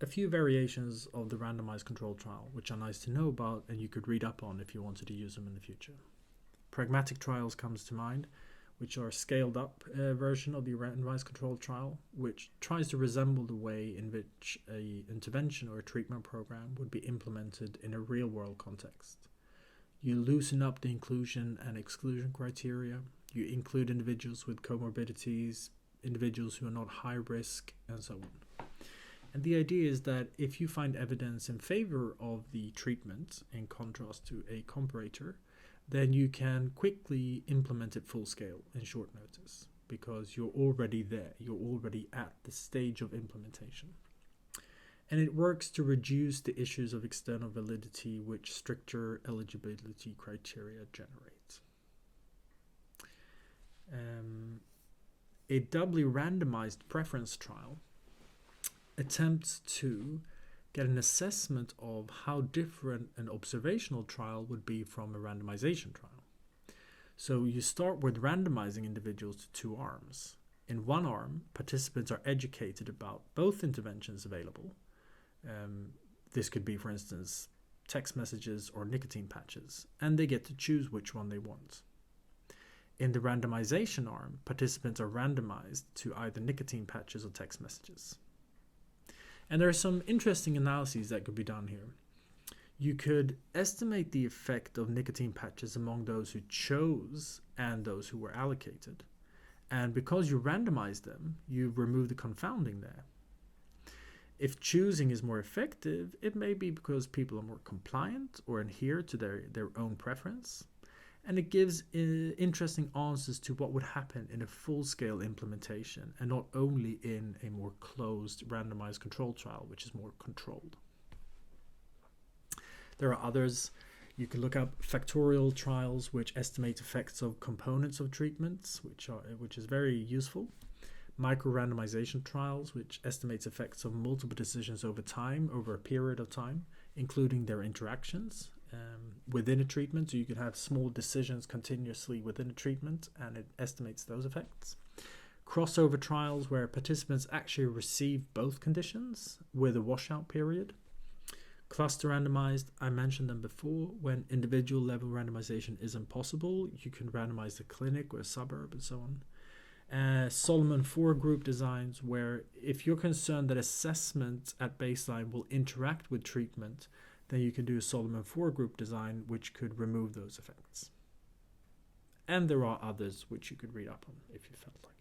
a few variations of the randomized controlled trial, which are nice to know about and you could read up on if you wanted to use them in the future. Pragmatic trials comes to mind, which are a scaled up version of the randomized controlled trial, which tries to resemble the way in which an intervention or a treatment program would be implemented in a real world context. You loosen up the inclusion and exclusion criteria, you include individuals with comorbidities, individuals who are not high risk, and so on. And the idea is that if you find evidence in favor of the treatment, in contrast to a comparator, then you can quickly implement it full scale in short notice because you're already there, you're already at the stage of implementation. And it works to reduce the issues of external validity which stricter eligibility criteria generate. A doubly randomized preference trial attempts to get an assessment of how different an observational trial would be from a randomization trial. So you start with randomizing individuals to two arms. In one arm, participants are educated about both interventions available. This could be, for instance, text messages or nicotine patches, and they get to choose which one they want. In the randomization arm, participants are randomized to either nicotine patches or text messages. And there are some interesting analyses that could be done here. You could estimate the effect of nicotine patches among those who chose and those who were allocated. And because you randomize them, you remove the confounding there. If choosing is more effective, it may be because people are more compliant or adhere to their own preference. And it gives interesting answers to what would happen in a full-scale implementation and not only in a more closed randomized control trial, which is more controlled. There are others. You can look up factorial trials, which estimate effects of components of treatments, which is very useful. Micro-randomization trials, which estimates effects of multiple decisions over time, over a period of time, including their interactions within a treatment. So you could have small decisions continuously within a treatment, and it estimates those effects. Crossover trials, where participants actually receive both conditions with a washout period. Cluster randomized, I mentioned them before. When individual level randomization isn't possible, you can randomize the clinic or a suburb and so on. Solomon 4 group designs, where if you're concerned that assessment at baseline will interact with treatment, then you can do a Solomon 4 group design which could remove those effects. And there are others which you could read up on if you felt like.